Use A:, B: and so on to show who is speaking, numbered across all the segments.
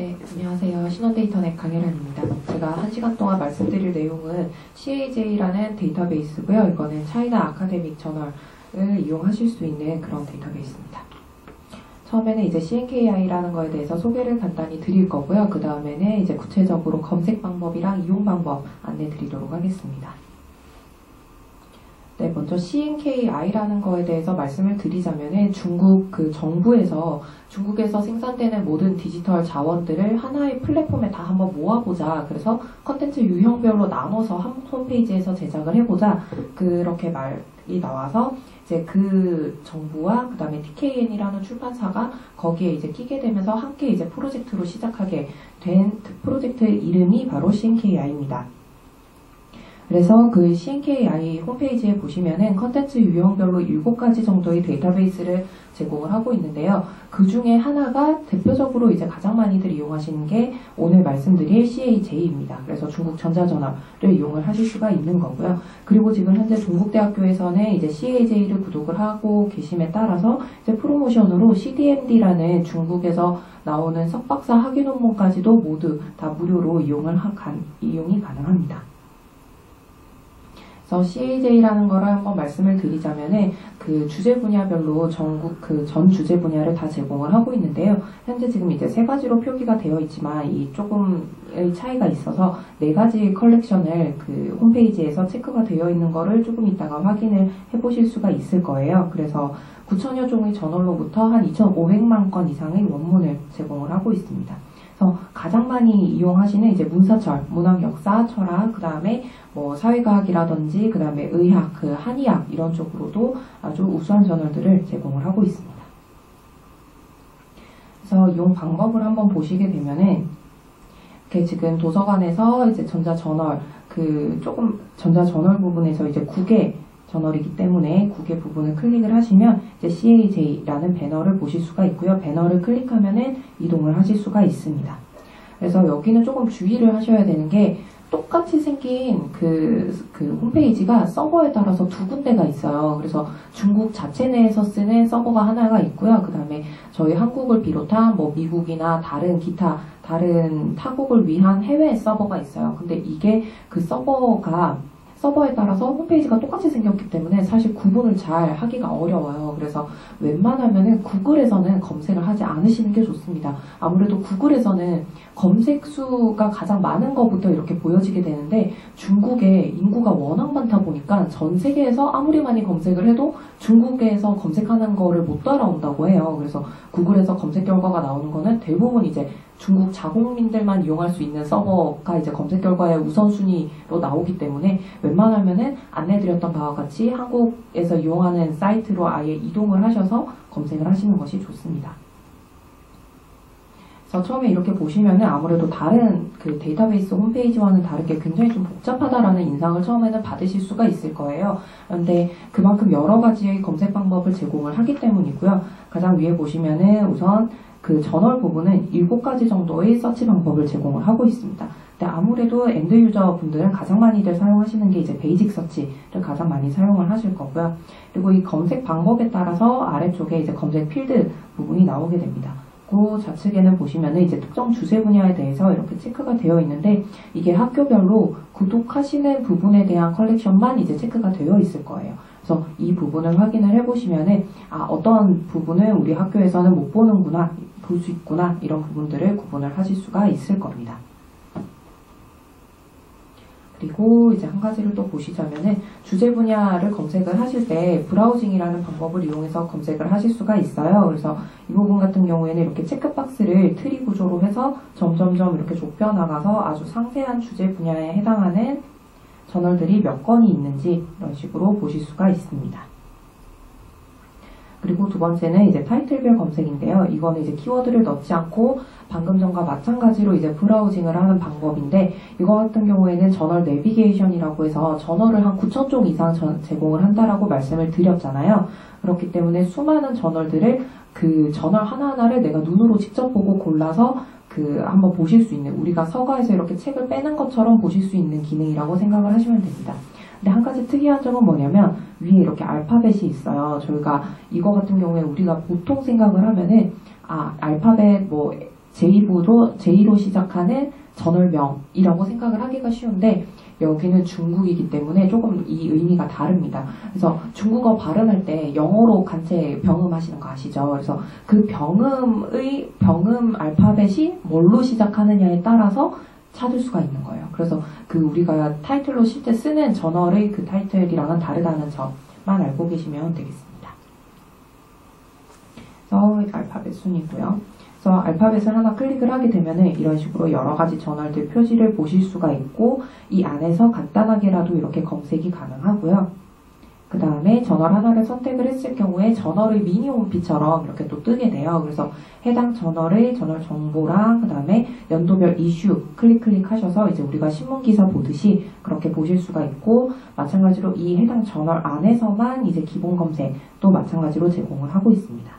A: 네, 안녕하세요. 신원데이터넷 강혜란입니다. 제가 1시간 동안 말씀드릴 내용은 CAJ라는 데이터베이스고요. 이거는 차이나 아카데믹 저널을 이용하실 수 있는 그런 데이터베이스입니다. 처음에는 이제 CNKI라는 거에 대해서 소개를 간단히 드릴 거고요. 그 다음에는 이제 구체적으로 검색 방법이랑 이용 방법 안내 드리도록 하겠습니다. 네, 먼저 CNKI라는 거에 대해서 말씀을 드리자면은 중국 중국에서 생산되는 모든 디지털 자원들을 하나의 플랫폼에 다 한번 모아보자. 그래서 컨텐츠 유형별로 나눠서 한 홈페이지에서 제작을 해보자. 그렇게 말이 나와서 이제 그 정부와 그 다음에 TKN이라는 출판사가 거기에 이제 끼게 되면서 함께 이제 프로젝트로 시작하게 된 프로젝트 이름이 바로 CNKI입니다. 그래서 그 CNKI 홈페이지에 보시면은 컨텐츠 유형별로 7가지 정도의 데이터베이스를 제공을 하고 있는데요. 그 중에 하나가 대표적으로 이제 가장 많이들 이용하시는 게 오늘 말씀드릴 CAJ입니다. 그래서 중국 전자저널을 이용을 하실 수가 있는 거고요. 그리고 지금 현재 동국대학교에서는 이제 CAJ를 구독을 하고 계심에 따라서 이제 프로모션으로 CDMD라는 중국에서 나오는 석박사 학위 논문까지도 모두 다 무료로 이용이 가능합니다. 그래서 CAJ라는 거를 한번 말씀을 드리자면은 그 주제 분야별로 전국 그 전 주제 분야를 다 제공을 하고 있는데요. 현재 지금 이제 3가지로 표기가 되어 있지만 이 조금의 차이가 있어서 4가지 컬렉션을 그 홈페이지에서 체크가 되어 있는 거를 조금 이따가 확인을 해보실 수가 있을 거예요. 그래서 9천여 종의 저널로부터 한 2,500만 건 이상의 원문을 제공을 하고 있습니다. 그래서 가장 많이 이용하시는 이제 문사철, 문학, 역사, 철학, 그 다음에 뭐 사회과학이라든지 그 다음에 의학, 그 한의학 이런 쪽으로도 아주 우수한 저널들을 제공을 하고 있습니다. 그래서 이용 방법을 한번 보시게 되면은 이렇게 지금 도서관에서 이제 전자저널 전자저널 부분에서 이제 국외 저널이기 때문에 국외 부분을 클릭을 하시면 이제 CAJ라는 배너를 보실 수가 있고요. 배너를 클릭하면은 이동을 하실 수가 있습니다. 그래서 여기는 조금 주의를 하셔야 되는 게 똑같이 생긴 그 홈페이지가 서버에 따라서 2군데가 있어요. 그래서 중국 자체 내에서 쓰는 서버가 하나가 있고요. 그 다음에 저희 한국을 비롯한 뭐 미국이나 다른 타국을 위한 해외 서버가 있어요. 근데 이게 그 서버에 따라서 홈페이지가 똑같이 생겼기 때문에 사실 구분을 잘 하기가 어려워요. 그래서 웬만하면은 구글에서는 검색을 하지 않으시는 게 좋습니다. 아무래도 구글에서는 검색 수가 가장 많은 것부터 이렇게 보여지게 되는데 중국의 인구가 워낙 많다 보니까 전 세계에서 아무리 많이 검색을 해도 중국에서 검색하는 거를 못 따라온다고 해요. 그래서 구글에서 검색 결과가 나오는 거는 대부분 이제 중국 자국민들만 이용할 수 있는 서버가 이제 검색 결과의 우선순위로 나오기 때문에 웬만하면은 안내드렸던 바와 같이 한국에서 이용하는 사이트로 아예 이동을 하셔서 검색을 하시는 것이 좋습니다. 그래서 처음에 이렇게 보시면은 아무래도 다른 그 데이터베이스 홈페이지와는 다르게 굉장히 좀 복잡하다라는 인상을 처음에는 받으실 수가 있을 거예요. 그런데 그만큼 여러 가지의 검색 방법을 제공을 하기 때문이고요. 가장 위에 보시면은 우선 그 저널 부분은 7가지 정도의 서치 방법을 제공을 하고 있습니다. 근데 아무래도 엔드 유저 분들은 가장 많이들 사용하시는 게 이제 베이직 서치를 가장 많이 사용을 하실 거고요. 그리고 이 검색 방법에 따라서 아래쪽에 이제 검색 필드 부분이 나오게 됩니다. 그 좌측에는 보시면은 이제 특정 주제 분야에 대해서 이렇게 체크가 되어 있는데 이게 학교별로 구독하시는 부분에 대한 컬렉션만 이제 체크가 되어 있을 거예요. 그래서 이 부분을 확인을 해보시면은 어떤 부분은 우리 학교에서는 못 보는구나, 볼 수 있구나 이런 부분들을 구분을 하실 수가 있을 겁니다. 그리고 이제 한 가지를 또 보시자면은 주제 분야를 검색을 하실 때 브라우징이라는 방법을 이용해서 검색을 하실 수가 있어요. 그래서 이 부분 같은 경우에는 이렇게 체크박스를 트리 구조로 해서 점점점 이렇게 좁혀 나가서 아주 상세한 주제 분야에 해당하는 저널들이 몇 건이 있는지 이런 식으로 보실 수가 있습니다. 그리고 두 번째는 이제 타이틀별 검색인데요. 이거는 이제 키워드를 넣지 않고 방금 전과 마찬가지로 이제 브라우징을 하는 방법인데 이거 같은 경우에는 저널 내비게이션이라고 해서 저널을 한 9,000종 이상 제공을 한다라고 말씀을 드렸잖아요. 그렇기 때문에 수많은 저널들을 그 저널 하나하나를 내가 눈으로 직접 보고 골라서 한번 보실 수 있는 우리가 서가에서 이렇게 책을 빼는 것처럼 보실 수 있는 기능이라고 생각을 하시면 됩니다. 근데 한 가지 특이한 점은 뭐냐면 위에 이렇게 알파벳이 있어요. 저희가 이거 같은 경우에 우리가 보통 생각을 하면은 알파벳 뭐 J로 시작하는 저널명이라고 생각을 하기가 쉬운데 여기는 중국이기 때문에 조금 이 의미가 다릅니다. 그래서 중국어 발음할 때 영어로 간체 병음하시는 거 아시죠? 그래서 그 병음 알파벳이 뭘로 시작하느냐에 따라서 찾을 수가 있는 거예요. 그래서 그 우리가 타이틀로 실제 쓰는 저널의 그 타이틀이랑은 다르다는 점만 알고 계시면 되겠습니다. 그래서 알파벳 순이고요. 그래서 알파벳을 하나 클릭을 하게 되면은 이런 식으로 여러 가지 저널들 표지를 보실 수가 있고 이 안에서 간단하게라도 이렇게 검색이 가능하고요. 그 다음에 저널 하나를 선택을 했을 경우에 저널의 미니 홈피처럼 이렇게 또 뜨게 돼요. 그래서 해당 저널의 저널 정보랑 그 다음에 연도별 이슈 클릭하셔서 이제 우리가 신문기사 보듯이 그렇게 보실 수가 있고 마찬가지로 이 해당 저널 안에서만 이제 기본 검색도 마찬가지로 제공을 하고 있습니다.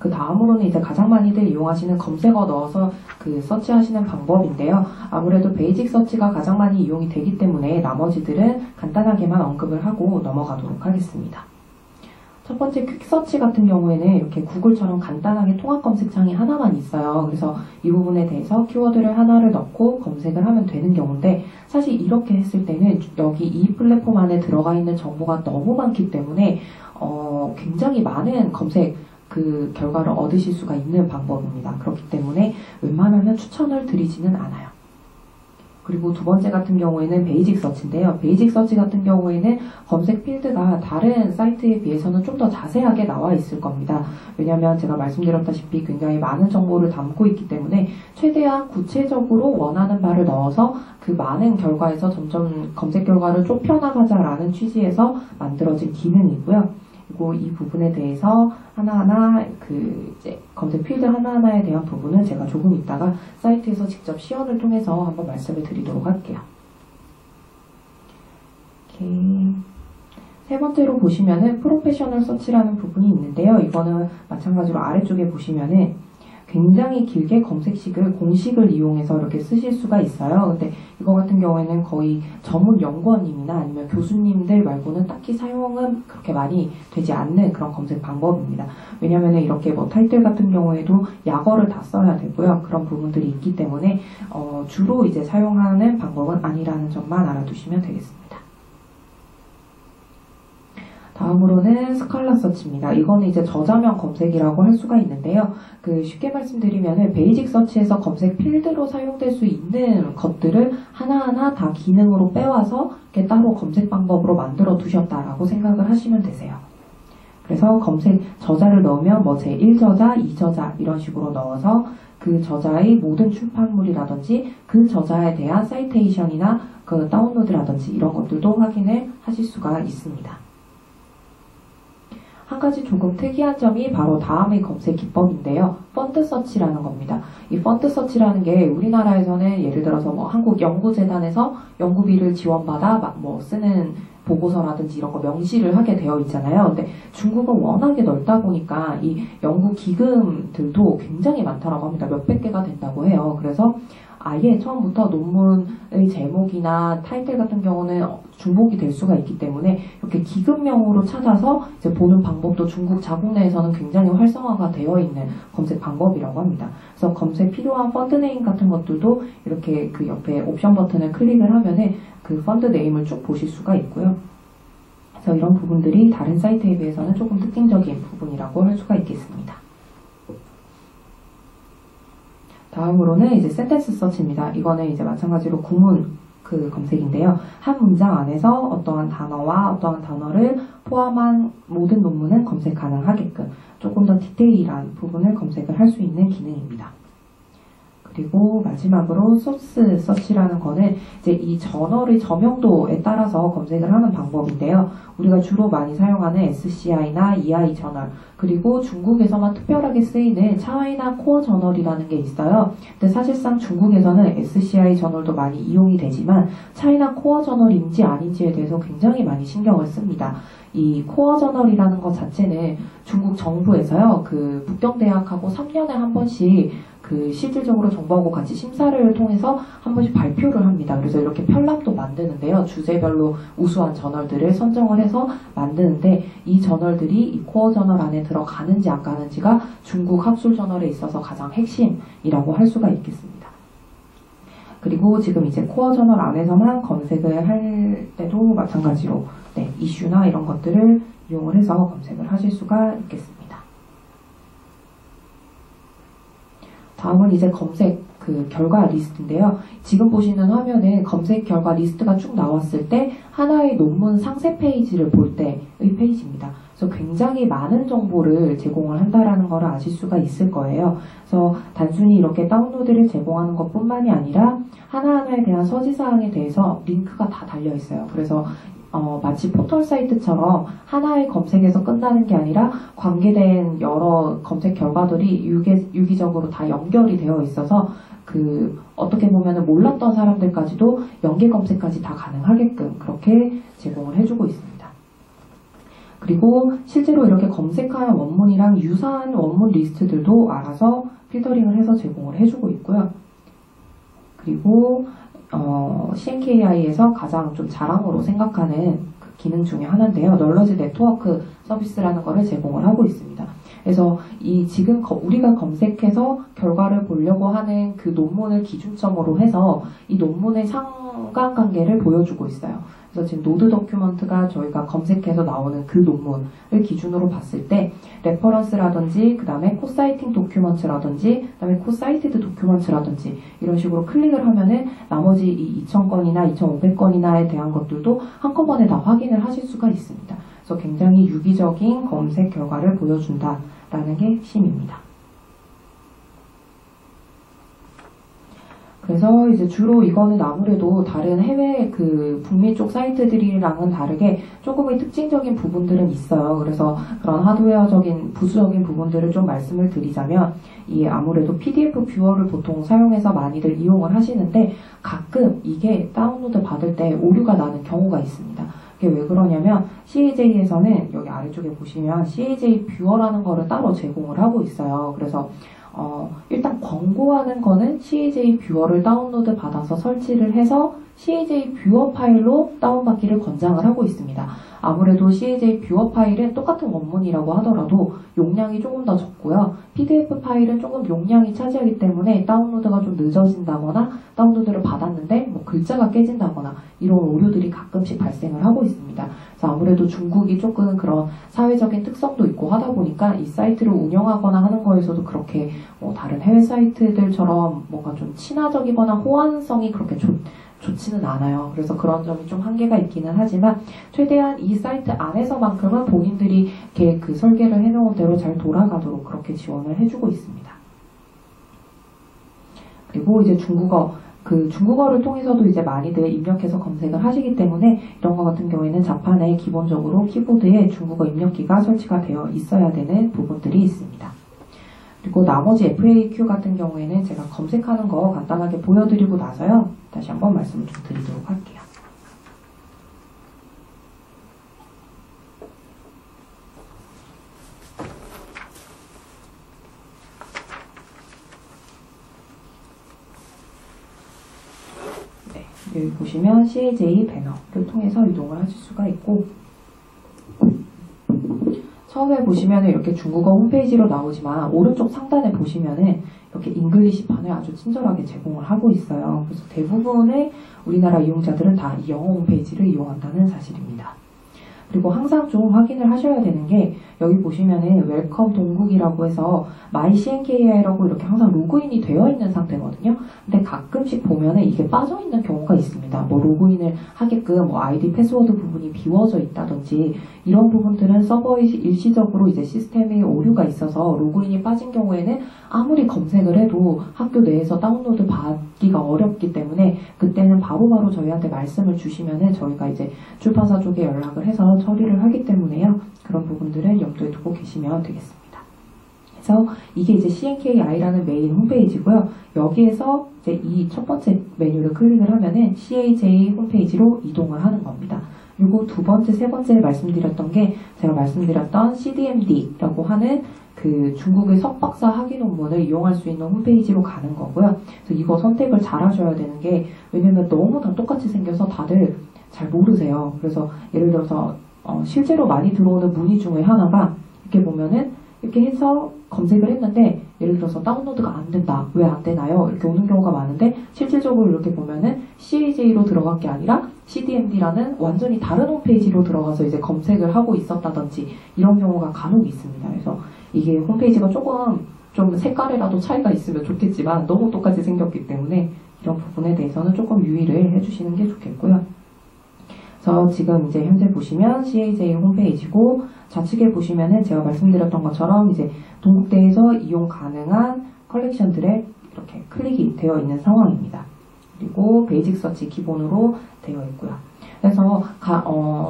A: 그 다음으로는 이제 가장 많이들 이용하시는 검색어 넣어서 그 서치하시는 방법인데요. 아무래도 베이직 서치가 가장 많이 이용이 되기 때문에 나머지들은 간단하게만 언급을 하고 넘어가도록 하겠습니다. 첫 번째 퀵 서치 같은 경우에는 이렇게 구글처럼 간단하게 통합 검색창이 하나만 있어요. 그래서 이 부분에 대해서 키워드를 하나를 넣고 검색을 하면 되는 경우인데 사실 이렇게 했을 때는 여기 이 플랫폼 안에 들어가 있는 정보가 너무 많기 때문에 굉장히 많은 검색 그 결과를 얻으실 수가 있는 방법입니다. 그렇기 때문에 웬만하면 추천을 드리지는 않아요. 그리고 두 번째 같은 경우에는 베이직 서치인데요. 베이직 서치 같은 경우에는 검색 필드가 다른 사이트에 비해서는 좀 더 자세하게 나와 있을 겁니다. 왜냐하면 제가 말씀드렸다시피 굉장히 많은 정보를 담고 있기 때문에 최대한 구체적으로 원하는 바를 넣어서 그 많은 결과에서 점점 검색 결과를 좁혀나가자라는 취지에서 만들어진 기능이고요. 그리고 이 부분에 대해서 하나하나 그 이제 검색 필드 하나하나에 대한 부분은 제가 조금 이따가 사이트에서 직접 시연을 통해서 한번 말씀을 드리도록 할게요. 이렇게 세 번째로 보시면은 프로페셔널 서치라는 부분이 있는데요. 이거는 마찬가지로 아래쪽에 보시면은 굉장히 길게 검색식을 공식을 이용해서 이렇게 쓰실 수가 있어요. 근데 이거 같은 경우에는 거의 전문 연구원님이나 아니면 교수님들 말고는 딱히 사용은 그렇게 많이 되지 않는 그런 검색 방법입니다. 왜냐하면 이렇게 뭐 타이틀 같은 경우에도 약어를 다 써야 되고요. 그런 부분들이 있기 때문에 주로 이제 사용하는 방법은 아니라는 점만 알아두시면 되겠습니다. 다음으로는 스칼라 서치입니다. 이거는 이제 저자명 검색이라고 할 수가 있는데요. 그 쉽게 말씀드리면은 베이직 서치에서 검색 필드로 사용될 수 있는 것들을 하나하나 다 기능으로 빼와서 이렇게 따로 검색 방법으로 만들어 두셨다라고 생각을 하시면 되세요. 그래서 검색 저자를 넣으면 뭐 제1저자, 2저자 이런 식으로 넣어서 그 저자의 모든 출판물이라든지 그 저자에 대한 사이테이션이나 그 다운로드라든지 이런 것들도 확인을 하실 수가 있습니다. 한 가지 조금 특이한 점이 바로 다음의 검색 기법인데요. 펀드 서치라는 겁니다. 이 펀드 서치라는 게 우리나라에서는 예를 들어서 뭐 한국연구재단에서 연구비를 지원받아 뭐 쓰는 보고서라든지 이런 거 명시를 하게 되어 있잖아요. 근데 중국은 워낙에 넓다 보니까 이 연구 기금들도 굉장히 많다라고 합니다. 몇백 개가 된다고 해요. 그래서 아예 처음부터 논문의 제목이나 타이틀 같은 경우는 중복이 될 수가 있기 때문에 이렇게 기금명으로 찾아서 이제 보는 방법도 중국 자국 내에서는 굉장히 활성화가 되어 있는 검색 방법이라고 합니다. 그래서 검색 필요한 펀드 네임 같은 것들도 이렇게 그 옆에 옵션 버튼을 클릭을 하면은 그 펀드 네임을 쭉 보실 수가 있고요. 그래서 이런 부분들이 다른 사이트에 비해서는 조금 특징적인 부분이라고 할 수가 있겠습니다. 다음으로는 이제 센텐스 서치입니다. 이거는 이제 마찬가지로 구문 그 검색인데요. 한 문장 안에서 어떠한 단어와 어떠한 단어를 포함한 모든 논문은 검색 가능하게끔 조금 더 디테일한 부분을 검색을 할 수 있는 기능입니다. 그리고 마지막으로 소스 서치라는 거는 이제 이 저널의 저명도에 따라서 검색을 하는 방법인데요. 우리가 주로 많이 사용하는 SCI나 EI 저널, 그리고 중국에서만 특별하게 쓰이는 차이나 코어 저널이라는 게 있어요. 근데 사실상 중국에서는 SCI 저널도 많이 이용이 되지만 차이나 코어 저널인지 아닌지에 대해서 굉장히 많이 신경을 씁니다. 이 코어 저널이라는 것 자체는 중국 정부에서요, 그 북경대학하고 3년에 한 번씩 그 실질적으로 정부하고 같이 심사를 통해서 한 번씩 발표를 합니다. 그래서 이렇게 편람도 만드는데요. 주제별로 우수한 저널들을 선정을 해서 만드는데 이 저널들이 이 코어 저널 안에 들어가는지 안 가는지가 중국 학술 저널에 있어서 가장 핵심이라고 할 수가 있겠습니다. 그리고 지금 이제 코어 저널 안에서만 검색을 할 때도 마찬가지로 네, 이슈나 이런 것들을 이용을 해서 검색을 하실 수가 있겠습니다. 다음은 이제 검색 그 결과 리스트인데요. 지금 보시는 화면에 검색 결과 리스트가 쭉 나왔을 때 하나의 논문 상세 페이지를 볼 때의 페이지입니다. 그래서 굉장히 많은 정보를 제공을 한다라는 걸 아실 수가 있을 거예요. 그래서 단순히 이렇게 다운로드를 제공하는 것뿐만이 아니라 하나하나에 대한 서지사항에 대해서 링크가 다 달려 있어요. 그래서 마치 포털 사이트처럼 하나의 검색에서 끝나는 게 아니라 관계된 여러 검색 결과들이 유기적으로 다 연결이 되어 있어서 어떻게 보면 몰랐던 사람들까지도 연계 검색까지 다 가능하게끔 그렇게 제공을 해주고 있습니다. 그리고 실제로 이렇게 검색한 원문이랑 유사한 원문 리스트들도 알아서 필터링을 해서 제공을 해주고 있고요. 그리고 CNKI에서 가장 좀 자랑으로 생각하는 그 기능 중에 하나인데요. 널러지 네트워크 서비스라는 것을 제공을 하고 있습니다. 그래서 지금 우리가 검색해서 결과를 보려고 하는 그 논문을 기준점으로 해서 이 논문의 상관관계를 보여주고 있어요. 그래서 지금 노드 도큐먼트가 저희가 검색해서 나오는 그 논문을 기준으로 봤을 때 레퍼런스라든지 그 다음에 코사이팅 도큐먼트라든지 그 다음에 코사이티드 도큐먼트라든지 이런 식으로 클릭을 하면은 나머지 이 2000건이나 2500건이나에 대한 것들도 한꺼번에 다 확인을 하실 수가 있습니다. 그래서 굉장히 유기적인 검색 결과를 보여준다라는 게 핵심입니다. 그래서 이제 주로 이거는 아무래도 다른 해외 북미 쪽 사이트들이랑은 다르게 조금의 특징적인 부분들은 있어요. 그래서 그런 하드웨어적인 부수적인 부분들을 좀 말씀을 드리자면 아무래도 PDF 뷰어를 보통 사용해서 많이들 이용을 하시는데 가끔 이게 다운로드 받을 때 오류가 나는 경우가 있습니다. 이게 왜 그러냐면 CAJ에서는 여기 아래쪽에 보시면 CAJ 뷰어라는 거를 따로 제공을 하고 있어요. 그래서 일단 권고하는 거는 CAJ 뷰어를 다운로드 받아서 설치를 해서 CAJ 뷰어 파일로 다운받기를 권장을 하고 있습니다. 아무래도 CAJ 뷰어 파일은 똑같은 원문이라고 하더라도 용량이 조금 더 적고요. PDF 파일은 조금 용량이 차지하기 때문에 다운로드가 좀 늦어진다거나 다운로드를 받았는데 글자가 깨진다거나 이런 오류들이 가끔씩 발생을 하고 있습니다. 그래서 아무래도 중국이 조금 그런 사회적인 특성도 있고 하다 보니까 이 사이트를 운영하거나 하는 거에서도 그렇게 다른 해외 사이트들처럼 뭔가 좀 친화적이거나 호환성이 그렇게 좋지는 않아요. 그래서 그런 점이 좀 한계가 있기는 하지만 최대한 이 사이트 안에서만큼은 본인들이 이렇게 그 설계를 해놓은 대로 잘 돌아가도록 그렇게 지원을 해주고 있습니다. 그리고 이제 중국어를 통해서도 이제 많이들 입력해서 검색을 하시기 때문에 이런 거 같은 경우에는 자판에 기본적으로 키보드에 중국어 입력기가 설치가 되어 있어야 되는 부분들이 있습니다. 그리고 나머지 FAQ 같은 경우에는 제가 검색하는 거 간단하게 보여드리고 나서요. 다시 한번 말씀을 좀 드리도록 할게요. 네, 여기 보시면 CAJ 배너를 통해서 이동을 하실 수가 있고 처음에 보시면은 이렇게 중국어 홈페이지로 나오지만 오른쪽 상단에 보시면은 이렇게 잉글리시판을 아주 친절하게 제공을 하고 있어요. 그래서 대부분의 우리나라 이용자들은 다 이 영어 홈페이지를 이용한다는 사실입니다. 그리고 항상 좀 확인을 하셔야 되는 게 여기 보시면은 웰컴 동국이라고 해서 마이 CNKI라고 이렇게 항상 로그인이 되어 있는 상태거든요. 근데 가끔씩 보면은 이게 빠져 있는 경우가 있습니다. 로그인을 하게끔 아이디 패스워드 부분이 비워져 있다든지 이런 부분들은 서버에 일시적으로 이제 시스템에 오류가 있어서 로그인이 빠진 경우에는 아무리 검색을 해도 학교 내에서 다운로드 받기가 어렵기 때문에 그때는 바로바로 저희한테 말씀을 주시면은 저희가 이제 출판사 쪽에 연락을 해서 처리를 하기 때문에요. 그런 부분들은 염두에 두고 계시면 되겠습니다. 그래서 이게 이제 CNKI라는 메인 홈페이지고요. 여기에서 이제 이 첫 번째 메뉴를 클릭을 하면은 CAJ 홈페이지로 이동을 하는 겁니다. 그리고 두 번째, 세 번째 말씀드렸던 게 제가 말씀드렸던 CDMD라고 하는 그 중국의 석박사 학위 논문을 이용할 수 있는 홈페이지로 가는 거고요. 그래서 이거 선택을 잘 하셔야 되는 게 왜냐면 너무 다 똑같이 생겨서 다들 잘 모르세요. 그래서 예를 들어서 실제로 많이 들어오는 문의 중에 하나가 이렇게 보면은 이렇게 해서 검색을 했는데 예를 들어서 다운로드가 안 된다. 왜 안 되나요? 이렇게 오는 경우가 많은데 실질적으로 이렇게 보면은 CAJ로 들어간 게 아니라 CDMD라는 완전히 다른 홈페이지로 들어가서 이제 검색을 하고 있었다든지 이런 경우가 간혹 있습니다. 그래서 이게 홈페이지가 조금 좀 색깔이라도 차이가 있으면 좋겠지만 너무 똑같이 생겼기 때문에 이런 부분에 대해서는 조금 유의를 해주시는 게 좋겠고요. 그래서 지금 이제 현재 보시면 CAJ 홈페이지고 좌측에 보시면은 제가 말씀드렸던 것처럼 이제 동국대에서 이용 가능한 컬렉션들에 이렇게 클릭이 되어 있는 상황입니다. 그리고 베이직 서치 기본으로 되어 있고요. 그래서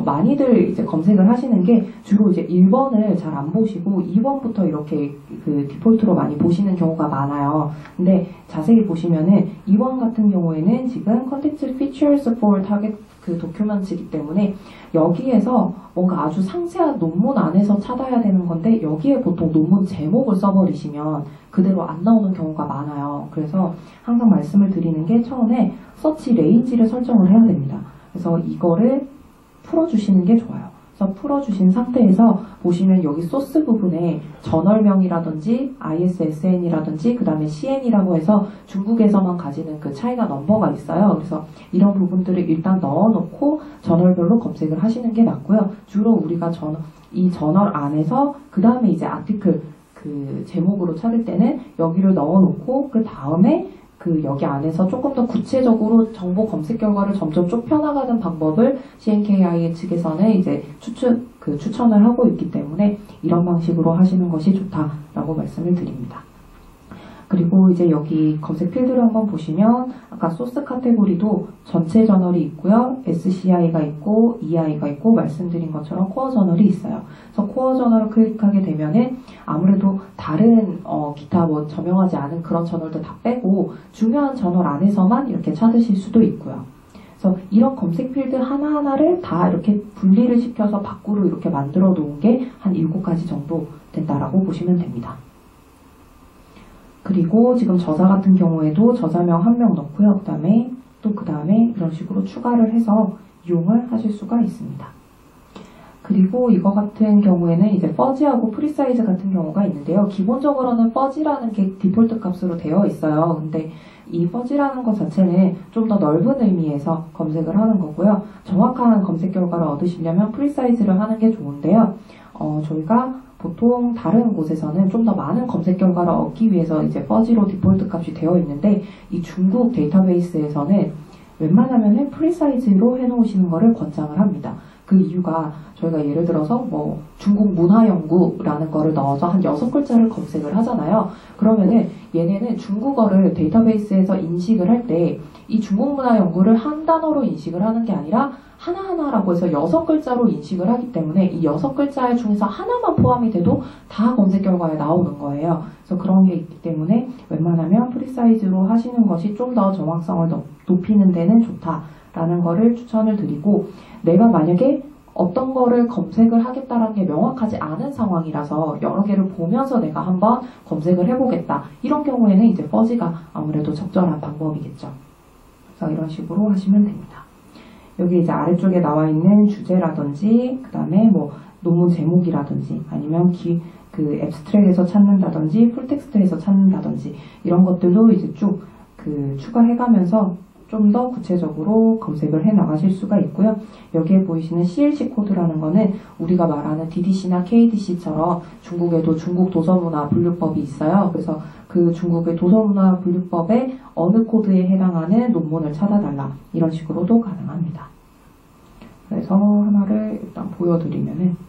A: 많이들 이제 검색을 하시는 게 주로 이제 1번을 잘 안 보시고 2번부터 이렇게 그 디폴트로 많이 보시는 경우가 많아요. 근데 자세히 보시면은 2번 같은 경우에는 지금 Content Features for Target 그 도큐먼트이기 때문에 여기에서 뭔가 아주 상세한 논문 안에서 찾아야 되는 건데 여기에 보통 논문 제목을 써버리시면 그대로 안 나오는 경우가 많아요. 그래서 항상 말씀을 드리는 게 처음에 서치 레인지를 설정을 해야 됩니다. 그래서 이거를 풀어주시는 게 좋아요. 그래서 풀어주신 상태에서 보시면 여기 소스 부분에 저널명이라든지 ISSN이라든지 그 다음에 CN이라고 해서 중국에서만 가지는 그 차이나 넘버가 있어요. 그래서 이런 부분들을 일단 넣어놓고 저널별로 검색을 하시는 게 맞고요. 주로 우리가 이 저널 안에서 그 다음에 이제 아티클 그 제목으로 찾을 때는 여기를 넣어놓고 그 다음에 그 여기 안에서 조금 더 구체적으로 정보 검색 결과를 점점 좁혀나가는 방법을 CNKI 측에서는 이제 추천을 하고 있기 때문에 이런 방식으로 하시는 것이 좋다라고 말씀을 드립니다. 그리고 이제 여기 검색 필드를 한번 보시면 아까 소스 카테고리도 전체 저널이 있고요. SCI가 있고 EI가 있고 말씀드린 것처럼 코어 저널이 있어요. 그래서 코어 저널을 클릭하게 되면은 아무래도 다른 기타 뭐 저명하지 않은 그런 저널도 다 빼고 중요한 저널 안에서만 이렇게 찾으실 수도 있고요. 그래서 이런 검색 필드 하나하나를 다 이렇게 분리를 시켜서 밖으로 이렇게 만들어 놓은 게 한 7가지 정도 된다라고 보시면 됩니다. 그리고 지금 저자 같은 경우에도 저자명 1명 넣고요. 그 다음에 이런 식으로 추가를 해서 이용을 하실 수가 있습니다. 그리고 이거 같은 경우에는 이제 퍼지하고 프리사이즈 같은 경우가 있는데요. 기본적으로는 퍼지라는 게 디폴트 값으로 되어 있어요. 근데 이 퍼지라는 것 자체는 좀 더 넓은 의미에서 검색을 하는 거고요. 정확한 검색 결과를 얻으시려면 프리사이즈를 하는 게 좋은데요. 저희가 보통 다른 곳에서는 좀 더 많은 검색 결과를 얻기 위해서 이제 퍼지로 디폴트 값이 되어 있는데 이 중국 데이터베이스에서는 웬만하면 프리사이즈로 해놓으시는 것을 권장을 합니다. 그 이유가 저희가 예를 들어서 뭐 중국 문화연구라는 거를 넣어서 한 6글자를 검색을 하잖아요. 그러면은 얘네는 중국어를 데이터베이스에서 인식을 할 때 이 중국 문화연구를 한 단어로 인식을 하는 게 아니라 하나하나라고 해서 6글자로 인식을 하기 때문에 이 6글자 중에서 하나만 포함이 돼도 다 검색 결과에 나오는 거예요. 그래서 그런 게 있기 때문에 웬만하면 프리사이즈로 하시는 것이 좀 더 정확성을 높이는 데는 좋다라는 거를 추천을 드리고 내가 만약에 어떤 거를 검색을 하겠다라는 게 명확하지 않은 상황이라서 여러 개를 보면서 내가 한번 검색을 해보겠다. 이런 경우에는 이제 퍼지가 아무래도 적절한 방법이겠죠. 그래서 이런 식으로 하시면 됩니다. 여기 이제 아래쪽에 나와 있는 주제라든지 그 다음에 뭐 논문 제목이라든지 아니면 그 앱스트랙에서 찾는다든지 풀텍스트에서 찾는다든지 이런 것들도 이제 쭉 추가해가면서 좀 더 구체적으로 검색을 해 나가실 수가 있고요. 여기에 보이시는 CLC 코드라는 거는 우리가 말하는 DDC나 KDC처럼 중국에도 중국 도서문화 분류법이 있어요. 그래서 그 중국의 도서문화 분류법의 어느 코드에 해당하는 논문을 찾아달라 이런 식으로도 가능합니다. 그래서 하나를 일단 보여드리면은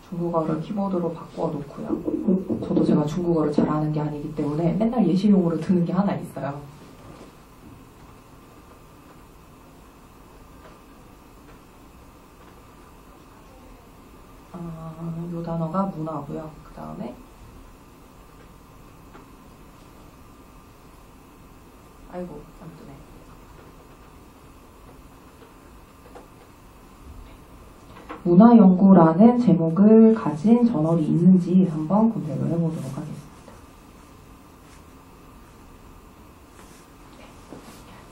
A: 중국어를 키보드로 바꿔 놓고요. 저도 제가 중국어를 잘 아는 게 아니기 때문에 맨날 예시용으로 드는 게 하나 있어요. 이 단어가 문화고요. 그 다음에 아이고, 안 뜨네. 문화연구라는 제목을 가진 저널이 있는지 한번 검색을 해보도록 하겠습니다.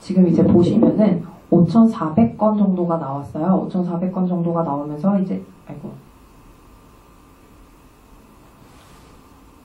A: 지금 이제 보시면은 5,400건 정도가 나왔어요. 5,400건 정도가 나오면서 이제, 아이고.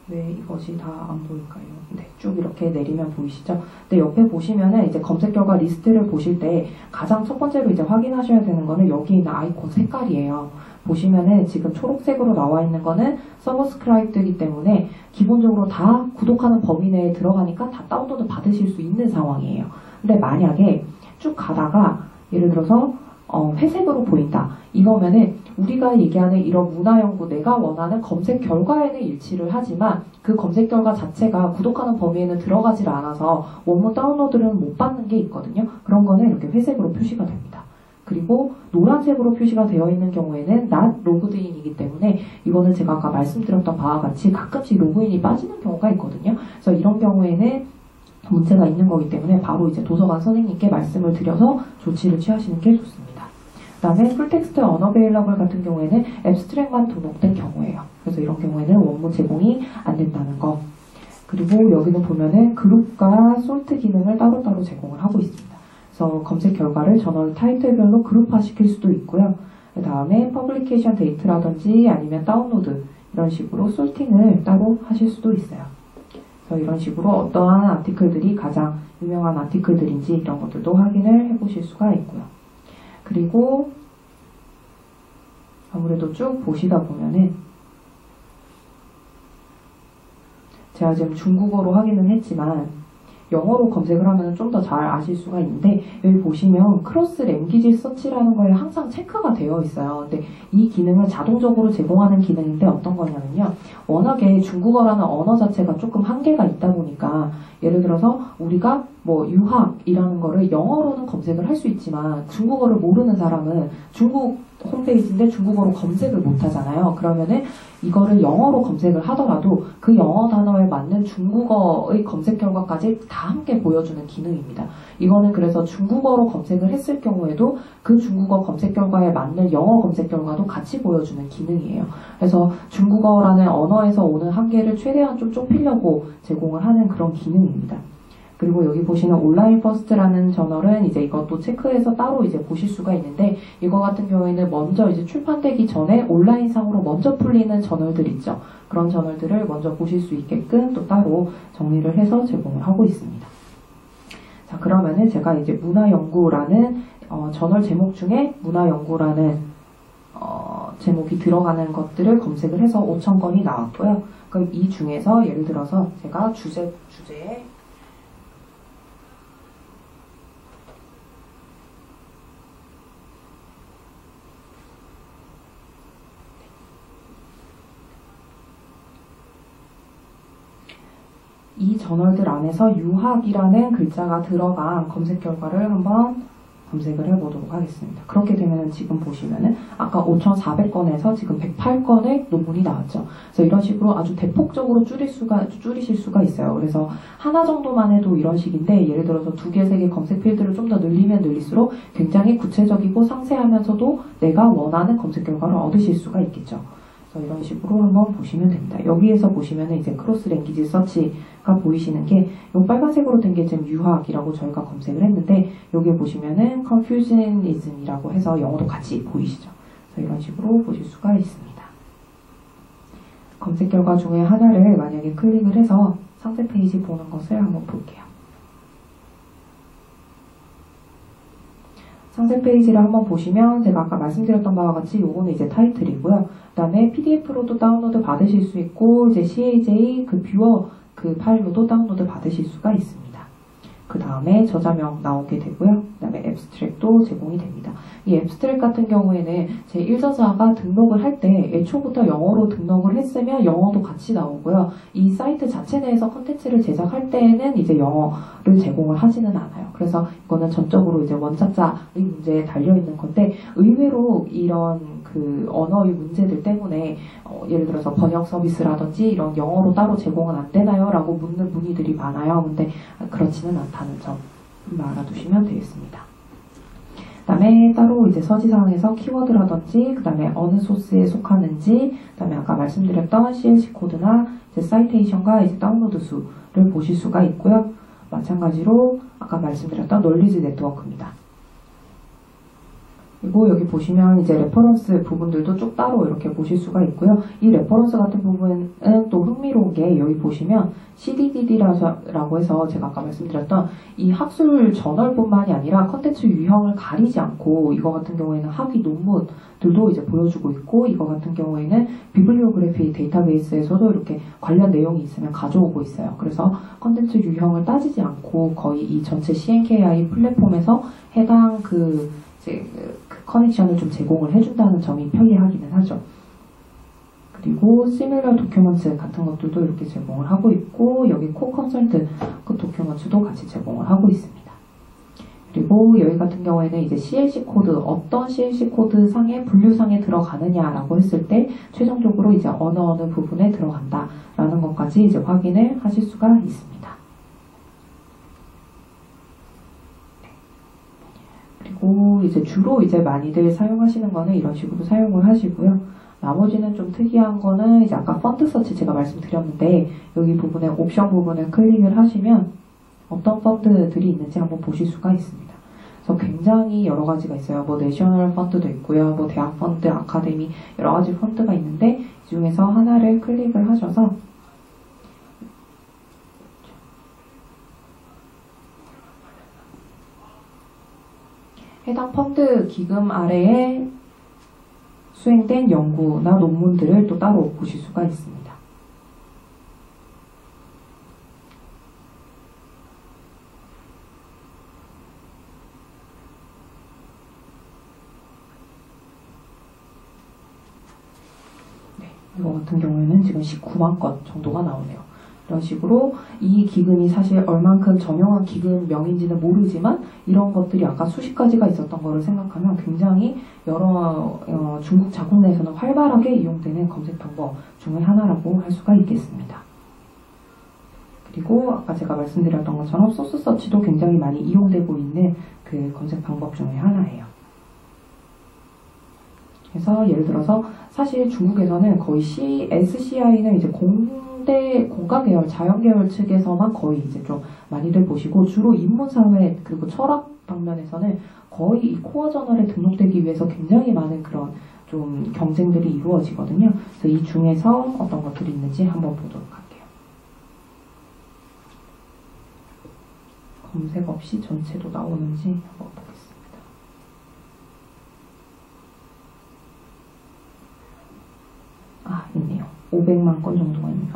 A: 왜 이것이 다 안 보일까요? 네, 쭉 이렇게 내리면 보이시죠? 근데 옆에 보시면은 이제 검색 결과 리스트를 보실 때 가장 첫 번째로 이제 확인하셔야 되는 거는 여기 있는 아이콘 색깔이에요. 보시면은 지금 초록색으로 나와 있는 거는 서브스크라이브이기 때문에 기본적으로 다 구독하는 범위 내에 들어가니까 다 다운로드 받으실 수 있는 상황이에요. 근데 만약에 쭉 가다가 예를 들어서 회색으로 보인다. 이거면은 우리가 얘기하는 이런 문화연구 내가 원하는 검색 결과에는 일치를 하지만 그 검색 결과 자체가 구독하는 범위에는 들어가질 않아서 원문 다운로드를 못 받는 게 있거든요. 그런 거는 이렇게 회색으로 표시가 됩니다. 그리고 노란색으로 표시가 되어 있는 경우에는 not logged in이기 때문에 이거는 제가 아까 말씀드렸던 바와 같이 가끔씩 로그인이 빠지는 경우가 있거든요. 그래서 이런 경우에는 문제가 있는 거기 때문에 바로 이제 도서관 선생님께 말씀을 드려서 조치를 취하시는 게 좋습니다. 그 다음에 풀텍스트 unavailable 같은 경우에는 앱스트랙만 등록된 경우예요. 그래서 이런 경우에는 원문 제공이 안 된다는 거. 그리고 여기는 보면은 그룹과 솔트 기능을 따로따로 제공을 하고 있습니다. 그래서 검색 결과를 저널 타이틀별로 그룹화 시킬 수도 있고요. 그 다음에 퍼블리케이션 데이트라든지 아니면 다운로드 이런 식으로 솔팅을 따로 하실 수도 있어요. 그래서 이런 식으로 어떠한 아티클들이 가장 유명한 아티클들인지 이런 것들도 확인을 해보실 수가 있고요. 그리고 아무래도 쭉 보시다 보면은 제가 지금 중국어로 확인은 했지만 영어로 검색을 하면 좀 더 잘 아실 수가 있는데 여기 보시면 크로스 랭귀지 서치라는 거에 항상 체크가 되어 있어요. 근데 이 기능을 자동적으로 제공하는 기능인데 어떤 거냐면요. 워낙에 중국어라는 언어 자체가 조금 한계가 있다 보니까 예를 들어서 우리가 뭐 유학이라는 거를 영어로는 검색을 할 수 있지만 중국어를 모르는 사람은 중국 홈페이지인데 중국어로 검색을 못 하잖아요. 그러면은 이거를 영어로 검색을 하더라도 그 영어 단어에 맞는 중국어의 검색 결과까지 다 함께 보여주는 기능입니다. 이거는 그래서 중국어로 검색을 했을 경우에도 그 중국어 검색 결과에 맞는 영어 검색 결과도 같이 보여주는 기능이에요. 그래서 중국어라는 언어에서 오는 한계를 최대한 좀 좁히려고 제공을 하는 그런 기능입니다. 그리고 여기 보시는 온라인 퍼스트라는 저널은 이제 이것도 체크해서 따로 이제 보실 수가 있는데 이거 같은 경우에는 먼저 이제 출판되기 전에 온라인상으로 먼저 풀리는 저널들 있죠. 그런 저널들을 먼저 보실 수 있게끔 또 따로 정리를 해서 제공을 하고 있습니다. 자, 그러면은 제가 이제 문화연구라는 저널 제목 중에 문화연구라는 제목이 들어가는 것들을 검색을 해서 5,000건이 나왔고요. 그럼 이 중에서 예를 들어서 제가 주제에 이 저널들 안에서 유학이라는 글자가 들어간 검색 결과를 한번 검색을 해보도록 하겠습니다. 그렇게 되면 지금 보시면은 아까 5,400건에서 지금 108건의 논문이 나왔죠. 그래서 이런 식으로 아주 대폭적으로 줄이실 수가 있어요. 그래서 하나 정도만 해도 이런 식인데 예를 들어서 2개, 3개 검색 필드를 좀 더 늘리면 늘릴수록 굉장히 구체적이고 상세하면서도 내가 원하는 검색 결과를 얻으실 수가 있겠죠. 그래서 이런 식으로 한번 보시면 됩니다. 여기에서 보시면은 이제 크로스 랭귀지 서치가 보이시는 게 이 빨간색으로 된 게 지금 유학이라고 저희가 검색을 했는데 여기 보시면은 confusionism이라고 해서 영어도 같이 보이시죠. 그래서 이런 식으로 보실 수가 있습니다. 검색 결과 중에 하나를 만약에 클릭을 해서 상세 페이지 보는 것을 한번 볼게요. 상세 페이지를 한번 보시면 제가 아까 말씀드렸던 바와 같이 요거는 이제 타이틀이고요. 그 다음에 PDF로도 다운로드 받으실 수 있고 이제 CAJ 그 뷰어 그 파일로도 다운로드 받으실 수가 있습니다. 그 다음에 저자명 나오게 되고요. 그 다음에 앱스트랙도 제공이 됩니다. 이 앱스트랙 같은 경우에는 제 1저자가 등록을 할 때 애초부터 영어로 등록을 했으면 영어도 같이 나오고요. 이 사이트 자체 내에서 컨텐츠를 제작할 때에는 이제 영어를 제공을 하지는 않아요. 그래서 이거는 전적으로 이제 원작자의 문제에 달려있는 건데 의외로 이런 그 언어의 문제들 때문에 예를 들어서 번역 서비스라든지 이런 영어로 따로 제공은 안 되나요? 라고 묻는 문의들이 많아요. 근데 그렇지는 않다는 점 알아두시면 되겠습니다. 그 다음에 따로 이제 서지사항에서 키워드라든지 그 다음에 어느 소스에 속하는지 그 다음에 아까 말씀드렸던 CLC 코드나 이제 사이테이션과 이제 다운로드 수를 보실 수가 있고요. 마찬가지로 아까 말씀드렸던 널리지 네트워크입니다. 그리고 여기 보시면 이제 레퍼런스 부분들도 쭉 따로 이렇게 보실 수가 있고요. 이 레퍼런스 같은 부분은 또 흥미로운 게 여기 보시면 CDDD라고 해서 제가 아까 말씀드렸던 이 학술 저널뿐만이 아니라 컨텐츠 유형을 가리지 않고 이거 같은 경우에는 학위 논문들도 이제 보여주고 있고 이거 같은 경우에는 비블리오그래피 데이터베이스에서도 이렇게 관련 내용이 있으면 가져오고 있어요. 그래서 컨텐츠 유형을 따지지 않고 거의 이 전체 CNKI 플랫폼에서 해당 이제 그 커넥션을 좀 제공을 해준다는 점이 편리하기는 하죠. 그리고 시뮬러 도큐먼트 같은 것들도 이렇게 제공을 하고 있고 여기 코 컨설트 그 도큐먼트도 같이 제공을 하고 있습니다. 그리고 여기 같은 경우에는 이제 CLC 코드 어떤 CLC 코드 상에 분류상에 들어가느냐라고 했을 때 최종적으로 이제 어느 부분에 들어간다라는 것까지 이제 확인을 하실 수가 있습니다. 그리고 이제 주로 이제 많이들 사용하시는 거는 이런 식으로 사용을 하시고요. 나머지는 좀 특이한 거는 이제 아까 펀드 서치 제가 말씀드렸는데 여기 부분에 옵션 부분을 클릭을 하시면 어떤 펀드들이 있는지 한번 보실 수가 있습니다. 그래서 굉장히 여러 가지가 있어요. 뭐 내셔널 펀드도 있고요. 뭐 대학 펀드, 아카데미 여러 가지 펀드가 있는데 이 중에서 하나를 클릭을 하셔서 해당 펀드 기금 아래에 수행된 연구나 논문들을 또 따로 보실 수가 있습니다. 네, 이거 같은 경우에는 지금 19만 건 정도가 나오네요. 이런 식으로 이 기금이 사실 얼만큼 저명한 기금명인지는 모르지만 이런 것들이 아까 수십 가지가 있었던 거를 생각하면 굉장히 여러 중국 자국 내에서는 활발하게 이용되는 검색 방법 중에 하나라고 할 수가 있겠습니다. 그리고 아까 제가 말씀드렸던 것처럼 소스 서치도 굉장히 많이 이용되고 있는 그 검색 방법 중에 하나예요. 그래서 예를 들어서 사실 중국에서는 거의 SCI는 이제 공과 계열, 자연 계열 측에서만 거의 이제 좀 많이들 보시고 주로 인문사회 그리고 철학 방면에서는 거의 이 코어 저널에 등록되기 위해서 굉장히 많은 그런 좀 경쟁들이 이루어지거든요. 그래서 이 중에서 어떤 것들이 있는지 한번 보도록 할게요. 검색 없이 전체도 나오는지 한번 보겠습니다. 있네요. 500만 건 정도가 있네요.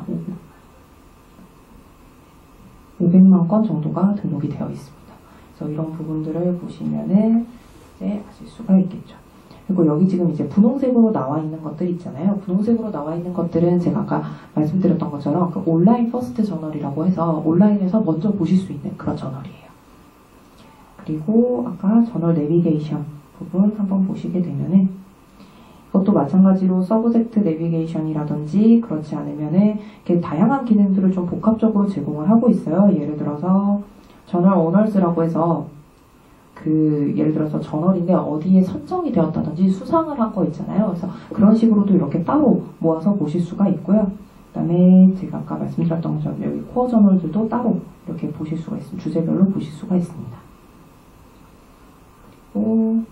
A: 500만 건 정도가 등록이 되어 있습니다. 그래서 이런 부분들을 보시면은 이제 아실 수가 있겠죠. 그리고 여기 지금 이제 분홍색으로 나와 있는 것들 있잖아요. 분홍색으로 나와 있는 것들은 제가 아까 말씀드렸던 것처럼 그 온라인 퍼스트 저널이라고 해서 온라인에서 먼저 보실 수 있는 그런 저널이에요. 그리고 아까 저널 내비게이션 부분 한번 보시게 되면은 그것도 마찬가지로 서브젝트 내비게이션이라든지 그렇지 않으면은 이렇게 다양한 기능들을 좀 복합적으로 제공을 하고 있어요. 예를 들어서 저널 오너스라고 해서 예를 들어서 저널인데 어디에 선정이 되었다든지 수상을 한 거 있잖아요. 그래서 그런 식으로도 이렇게 따로 모아서 보실 수가 있고요. 그 다음에 제가 아까 말씀드렸던 것처럼 여기 코어 저널들도 따로 이렇게 보실 수가 있습니다. 주제별로 보실 수가 있습니다. 그리고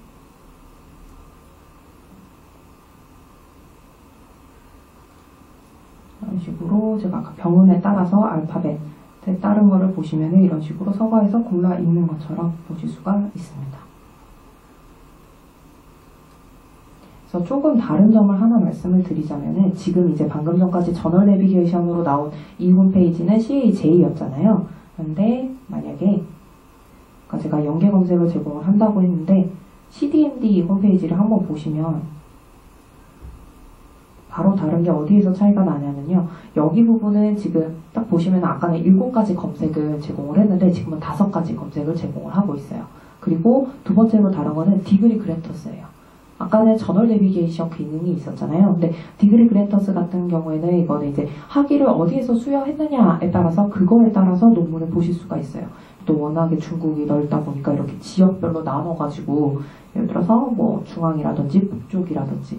A: 이런 식으로 제가 아까 병원에 따라서 알파벳에 따른 거를 보시면 이런 식으로 서가에서 골라 읽는 것처럼 보실 수가 있습니다. 그래서 조금 다른 점을 하나 말씀을 드리자면은 지금 이제 방금 전까지 저널 내비게이션으로 나온 이 홈페이지는 CAJ였잖아요. 그런데 만약에 제가 연계 검색을 제공을 한다고 했는데 CDMD 홈페이지를 한번 보시면 바로 다른 게 어디에서 차이가 나냐면요. 여기 부분은 지금 딱 보시면 아까는 7가지 검색을 제공을 했는데 지금은 5가지 검색을 제공을 하고 있어요. 그리고 두 번째로 다른 거는 디그리 그랜터스예요. 아까는 저널 내비게이션 기능이 있었잖아요. 근데 디그리 그랜터스 같은 경우에는 이거는 이제 학위를 어디에서 수여했느냐에 따라서 그거에 따라서 논문을 보실 수가 있어요. 또 워낙에 중국이 넓다 보니까 이렇게 지역별로 나눠가지고 예를 들어서 뭐 중앙이라든지 북쪽이라든지